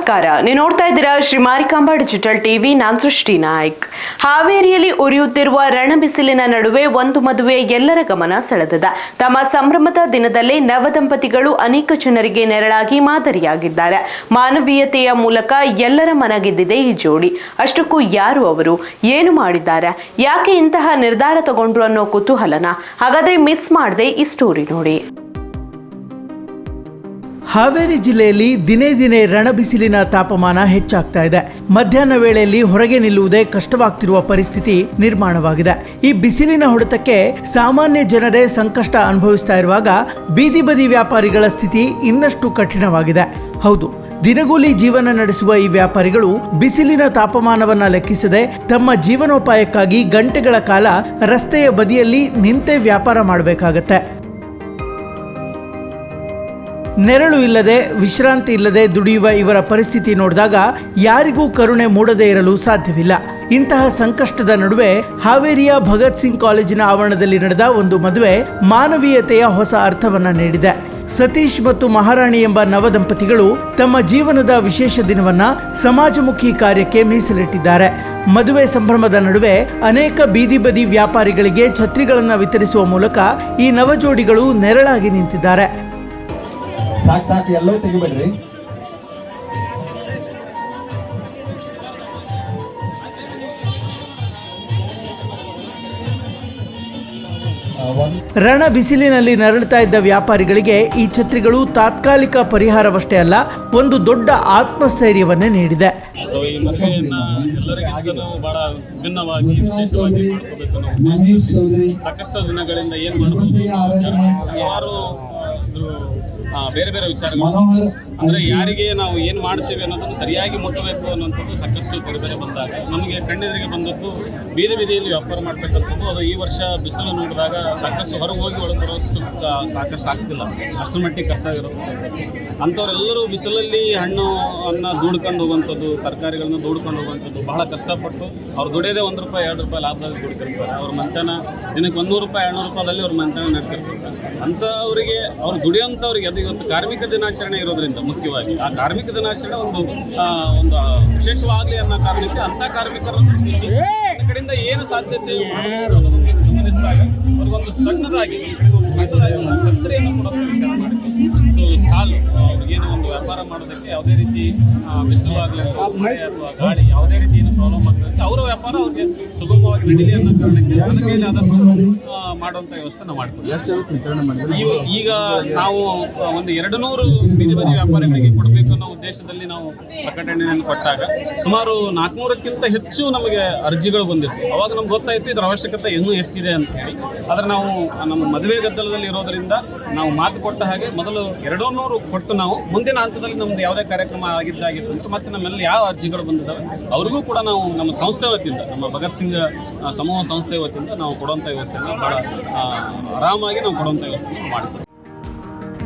ನಮಸ್ಕಾರ, ನೀವು ನೋಡ್ತಾ ಇದ್ದೀರಾ ಶ್ರೀ ಮಾರಿಕಾಂಬಾ ಡಿಜಿಟಲ್ ಟಿವಿ. ನಾನು ಸೃಷ್ಟಿ ನಾಯ್ಕ್. ಹಾವೇರಿಯಲ್ಲಿ ಉರಿಯುತ್ತಿರುವ ರಣಬಿಸಿಲಿನ ನಡುವೆ ಒಂದು ಮದುವೆ ಎಲ್ಲರ ಗಮನ ಸೆಳೆದಿದೆ. ತಮ್ಮ ಸಂಭ್ರಮದ ದಿನದಲ್ಲೇ ನವದಂಪತಿಗಳು ಅನೇಕ ಜನರಿಗೆ ನೆರಳಾಗಿ ಮಾದರಿಯಾಗಿದ್ದಾರೆ. ಮಾನವೀಯತೆಯ ಮೂಲಕ ಎಲ್ಲರ ಮನ ಗೆದ್ದಿದೆ ಈ ಜೋಡಿ. ಅಷ್ಟಕ್ಕೂ ಯಾರು ಅವರು, ಏನು ಮಾಡಿದ್ದಾರೆ, ಯಾಕೆ ಇಂತಹ ನಿರ್ಧಾರ ತಗೊಂಡ್ರು ಅನ್ನೋ ಕುತೂಹಲನ? ಹಾಗಾದ್ರೆ ಮಿಸ್ ಮಾಡದೆ ಈ ಸ್ಟೋರಿ ನೋಡಿ. ಹಾವೇರಿ ಜಿಲ್ಲೆಯಲ್ಲಿ ದಿನೇ ದಿನೇ ರಣಬಿಸಿಲಿನ ತಾಪಮಾನ ಹೆಚ್ಚಾಗ್ತಾ ಇದೆ. ಮಧ್ಯಾಹ್ನ ವೇಳೆಯಲ್ಲಿ ಹೊರಗೆ ನಿಲ್ಲುವುದೇ ಕಷ್ಟವಾಗ್ತಿರುವ ಪರಿಸ್ಥಿತಿ ನಿರ್ಮಾಣವಾಗಿದೆ. ಈ ಬಿಸಿಲಿನ ಹೊಡೆತಕ್ಕೆ ಸಾಮಾನ್ಯ ಜನರೇ ಸಂಕಷ್ಟ ಅನುಭವಿಸ್ತಾ ಇರುವಾಗ ಬೀದಿ ಬದಿ ವ್ಯಾಪಾರಿಗಳ ಸ್ಥಿತಿ ಇನ್ನಷ್ಟು ಕಠಿಣವಾಗಿದೆ. ಹೌದು, ದಿನಗೂಲಿ ಜೀವನ ನಡೆಸುವ ಈ ವ್ಯಾಪಾರಿಗಳು ಬಿಸಿಲಿನ ತಾಪಮಾನವನ್ನ ಲೆಕ್ಕಿಸದೆ ತಮ್ಮ ಜೀವನೋಪಾಯಕ್ಕಾಗಿ ಗಂಟೆಗಳ ಕಾಲ ರಸ್ತೆಯ ಬದಿಯಲ್ಲಿ ನಿಂತೇ ವ್ಯಾಪಾರ ಮಾಡಬೇಕಾಗತ್ತೆ. ನೆರಳು ಇಲ್ಲದೆ, ವಿಶ್ರಾಂತಿ ಇಲ್ಲದೆ ದುಡಿಯುವ ಇವರ ಪರಿಸ್ಥಿತಿ ನೋಡಿದಾಗ ಯಾರಿಗೂ ಕರುಣೆ ಮೂಡದೇ ಇರಲು ಸಾಧ್ಯವಿಲ್ಲ. ಇಂತಹ ಸಂಕಷ್ಟದ ನಡುವೆ ಹಾವೇರಿಯ ಭಗತ್ ಸಿಂಗ್ ಕಾಲೇಜಿನ ಆವರಣದಲ್ಲಿ ನಡೆದ ಒಂದು ಮದುವೆ ಮಾನವೀಯತೆಯ ಹೊಸ ಅರ್ಥವನ್ನ ನೀಡಿದೆ. ಸತೀಶ್ ಮತ್ತು ಮಹಾರಾಣಿ ಎಂಬ ನವದಂಪತಿಗಳು ತಮ್ಮ ಜೀವನದ ವಿಶೇಷ ದಿನವನ್ನ ಸಮಾಜಮುಖಿ ಕಾರ್ಯಕ್ಕೆ ಮೀಸಲಿಟ್ಟಿದ್ದಾರೆ. ಮದುವೆ ಸಂಭ್ರಮದ ನಡುವೆ ಅನೇಕ ಬೀದಿ ಬದಿ ವ್ಯಾಪಾರಿಗಳಿಗೆ ಛತ್ರಿಗಳನ್ನು ವಿತರಿಸುವ ಮೂಲಕ ಈ ನವಜೋಡಿಗಳು ನೆರಳಾಗಿ ನಿಂತಿದ್ದಾರೆ. ಸಾಕು ಎಲ್ಲೋ ತೆಗಿಬೇಡ್ರಿ. ರಣ ಬಿಸಿಲಿನಲ್ಲಿ ನರಳುತ್ತಾ ಇದ್ದ ವ್ಯಾಪಾರಿಗಳಿಗೆ ಈ ಛತ್ರಿಗಳು ತಾತ್ಕಾಲಿಕ ಪರಿಹಾರವಷ್ಟೇ ಅಲ್ಲ, ಒಂದು ದೊಡ್ಡ ಆತ್ಮಸ್ಥೈರ್ಯವನ್ನೇ ನೀಡಿದೆ. ಸೊ ಈ ಮದುವೆಯನ್ನ ಎಲ್ಲರಿಗಿಂತಲೂ ಬಹಳ ವಿಭಿನ್ನವಾಗಿ ವಿಶೇಷವಾಗಿ ಮಾಡ್ಕೋಬೇಕು. ಸಾಕಷ್ಟು ದಿನಗಳಿಂದ ಏನು ಮಾಡಬಹುದು, ಹಲವಾರು ಬೇರೆ ಬೇರೆ ವಿಚಾರಗಳು ಅಂದರೆ ಯಾರಿಗೆ ನಾವು ಏನು ಮಾಡ್ತೀವಿ ಅನ್ನೋದನ್ನು ಸರಿಯಾಗಿ ಮುಟ್ಟಬೇಕು ಅನ್ನೋಂಥದ್ದು ಸಾಕಷ್ಟು ಬೇರೆ ಬೇರೆ ಬಂದಾಗ ನಮಗೆ ಕಣ್ಣೆದುರಿಗೆ ಬಂದದ್ದು ಬೀದಿ ಬೀದಿಯಲ್ಲಿ ವ್ಯಾಪಾರ ಮಾಡ್ತಕ್ಕಂಥದ್ದು. ಅದು ಈ ವರ್ಷ ಬಿಸಿಲು ನೋಡಿದಾಗ ಸಾಕಷ್ಟು ಹೊರಗೆ ಹೋಗಿ ಹೊರಬರೋಷ್ಟು ಸಾಕಷ್ಟು ಆಗ್ತಿಲ್ಲ, ಅಷ್ಟರ ಮಟ್ಟಿಗೆ ಕಷ್ಟ ಇರುತ್ತೆ. ಅಂಥವರೆಲ್ಲರೂ ಬಿಸಿಲಲ್ಲಿ ಹಣ್ಣು ಅನ್ನ ದೂಡ್ಕೊಂಡು ಹೋಗುವಂಥದ್ದು, ತರಕಾರಿಗಳನ್ನ ದೂಡ್ಕೊಂಡು ಹೋಗುವಂಥದ್ದು, ಬಹಳ ಕಷ್ಟಪಟ್ಟು ಅವ್ರು ದುಡಿಯೋದೇ ₹1 ₹2 ಲಾಭದಲ್ಲಿ ದುಡ್ತಿರ್ತಾರೆ. ಅವ್ರ ಮಂತನ ದಿನಕ್ಕೆ ₹100 ₹200 ಅವ್ರ ಮಂತನ ನಡ್ತಿರ್ತಾರೆ. ಅಂಥವರಿಗೆ ಅವ್ರು ದುಡಿಯೋಂಥವ್ರಿಗೆ ಅದು ಇವತ್ತು ಕಾರ್ಮಿಕ ದಿನಾಚರಣೆ ಇರೋದ್ರಿಂದ ಮುಖ್ಯವಾಗಿ ಆ ಕಾರ್ಮಿಕ ದಿನಾಚರಣೆ ಒಂದು ವಿಶೇಷವಾಗಲಿ ಅನ್ನೋ ಕಾರಣಕ್ಕೆ ಅಂಥ ಕಾರ್ಮಿಕರನ್ನು ಗುರುತಿಸಿ ಕಡೆಯಿಂದ ಏನು ಸಾಧ್ಯತೆ ಗಮನಿಸಿದಾಗ ಅವ್ರಿಗೊಂದು ಸಣ್ಣದಾಗಿ ಛತ್ರಿಯನ್ನು ಕೊಡೋದು ವಿಚಾರ ಮಾಡಿ ಸಾಲು ಅವ್ರಿಗೇನು ಒಂದು ವ್ಯಾಪಾರ ಮಾಡೋದಕ್ಕೆ ಯಾವುದೇ ರೀತಿ ಬಿಸಿಲು ಆಗಲಿ ಮಳೆ ಅಥವಾ ಗಾಳಿ ಯಾವುದೇ ರೀತಿ ಏನು ಪ್ರಾಬ್ಲಮ್ ಆಗ್ತದೆ ಅವರ ವ್ಯಾಪಾರ ಅವ್ರಿಗೆ ಸುಗಮವಾಗಿ ನಡೀಲಿ ಅನ್ನೋ ಕಾರಣಕ್ಕೆ ನನ್ನ ಕೈಲಿ ಆದಷ್ಟು ಮಾಡುವಂಥ ವ್ಯವಸ್ಥೆ ನಾವು ಮಾಡ್ತೀವಿ. ಈಗ ನಾವು ಒಂದು 200 ಬೀದಿ ಬದಿ ವ್ಯಾಪಾರಿಗಳಿಗೆ ಕೊಡಬೇಕು ಅನ್ನೋ ಉದ್ದೇಶದಲ್ಲಿ ನಾವು ಪ್ರಕಟಣೆಯನ್ನು ಕೊಟ್ಟಾಗ ಸುಮಾರು 400ಕ್ಕಿಂತ ಹೆಚ್ಚು ನಮಗೆ ಅರ್ಜಿಗಳು ಬಂದಿತ್ತು. ಅವಾಗ ನಮ್ಗೆ ಗೊತ್ತಾಯಿತು ಇದರ ಅವಶ್ಯಕತೆ ಇನ್ನೂ ಎಷ್ಟಿದೆ ಅಂತ ಹೇಳಿ. ಆದರೆ ನಾವು ನಮ್ಮ ಮದುವೆ ಗದ್ದಲದಲ್ಲಿ ಇರೋದರಿಂದ ನಾವು ಮಾತು ಕೊಟ್ಟ ಹಾಗೆ ಮೊದಲು 200 ಕೊಟ್ಟು ನಾವು ಮುಂದಿನ ಹಂತದಲ್ಲಿ ನಮ್ದು ಯಾವುದೇ ಕಾರ್ಯಕ್ರಮ ಆಗಿದ್ದಾಗಿತ್ತು ಅಂತ ಮತ್ತೆ ನಮ್ಮೆಲ್ಲ ಯಾವ ಅರ್ಜಿಗಳು ಬಂದಿದ್ದಾವೆ ಅವ್ರಿಗೂ ಕೂಡ ನಾವು ನಮ್ಮ ಸಂಸ್ಥೆ ವತಿಯಿಂದ, ನಮ್ಮ ಭಗತ್ ಸಿಂಗ್ ಸಮೂಹ ಸಂಸ್ಥೆ ವತಿಯಿಂದ ನಾವು ಕೊಡುವಂಥ ವ್ಯವಸ್ಥೆಯನ್ನು ಭಾಳ ಆರಾಮಾಗಿ ನಾವು ಕೊಡುವಂಥ ವ್ಯವಸ್ಥೆಯನ್ನು ಮಾಡ್ತೀವಿ.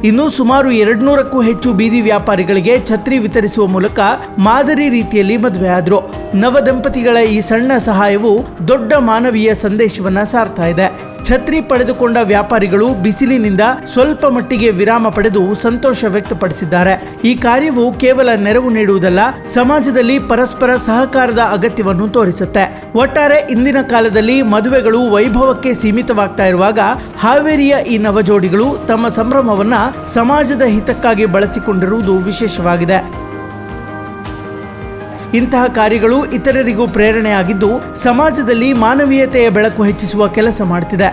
ಇನ್ನು ಸುಮಾರು 200ಕ್ಕೂ ಹೆಚ್ಚು ಬೀದಿ ವ್ಯಾಪಾರಿಗಳಿಗೆ ಛತ್ರಿ ವಿತರಿಸುವ ಮೂಲಕ ಮಾದರಿ ರೀತಿಯಲ್ಲಿ ಮದುವೆ ಆದ್ರು. ನವದಂಪತಿಗಳ ಈ ಸಣ್ಣ ಸಹಾಯವು ದೊಡ್ಡ ಮಾನವೀಯ ಸಂದೇಶವನ್ನ ಸಾರ್ತಾ ಇದೆ. ಛತ್ರಿ ಪಡೆದುಕೊಂಡ ವ್ಯಾಪಾರಿಗಳು ಬಿಸಿಲಿನಿಂದ ಸ್ವಲ್ಪ ಮಟ್ಟಿಗೆ ವಿರಾಮ ಪಡೆದು ಸಂತೋಷ ವ್ಯಕ್ತಪಡಿಸಿದ್ದಾರೆ. ಈ ಕಾರ್ಯವು ಕೇವಲ ನೆರವು ನೀಡುವುದಲ್ಲ, ಸಮಾಜದಲ್ಲಿ ಪರಸ್ಪರ ಸಹಕಾರದ ಅಗತ್ಯವನ್ನು ತೋರಿಸುತ್ತೆ. ಒಟ್ಟಾರೆ ಇಂದಿನ ಕಾಲದಲ್ಲಿ ಮದುವೆಗಳು ವೈಭವಕ್ಕೆ ಸೀಮಿತವಾಗ್ತಾ ಇರುವಾಗ ಹಾವೇರಿಯ ಈ ನವಜೋಡಿಗಳು ತಮ್ಮ ಸಂಭ್ರಮವನ್ನ ಸಮಾಜದ ಹಿತಕ್ಕಾಗಿ ಬಳಸಿಕೊಂಡಿರುವುದು ವಿಶೇಷವಾಗಿದೆ. ಇಂತಹ ಕಾರ್ಯಗಳು ಇತರರಿಗೂ ಪ್ರೇರಣೆಯಾಗಿದ್ದು ಸಮಾಜದಲ್ಲಿ ಮಾನವೀಯತೆಯ ಬೆಳಕು ಹೆಚ್ಚಿಸುವ ಕೆಲಸ ಮಾಡುತ್ತಿದೆ.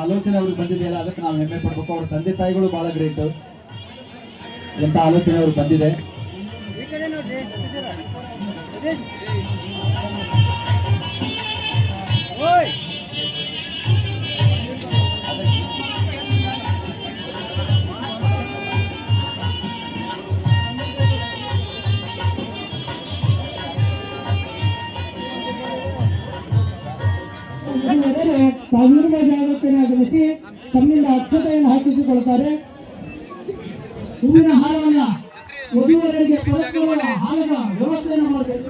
ಆಲೋಚನೆ ಅವ್ರಿಗೆ ಬಂದಿದೆಯಲ್ಲ, ಅದಕ್ಕೆ ನಾವು ಹೆಮ್ಮೆ ಪಡ್ಬೇಕು. ಅವ್ರ ತಂದೆ ತಾಯಿಗಳು ಬಹಳ ಗ್ರೇಟ್. ಎಂತ ಆಲೋಚನೆ ಅವ್ರಿಗೆ ಬಂದಿದೆ. ಕಾನೂನಿನ ಜಾಗೃತಿಯನ್ನು ಆಗಮಿಸಿ ತಮ್ಮಿಂದ ಅಕ್ಷತೆಯನ್ನು ಹಾಕಿಸಿಕೊಳ್ತಾರೆ. ಹೂವಿನ ಹಾರವನ್ನ ವಧುವರರಿಗೆ ಪರಸ್ಪರ ಹಾರದ ವ್ಯವಸ್ಥೆಯನ್ನು ಮಾಡಬೇಕು.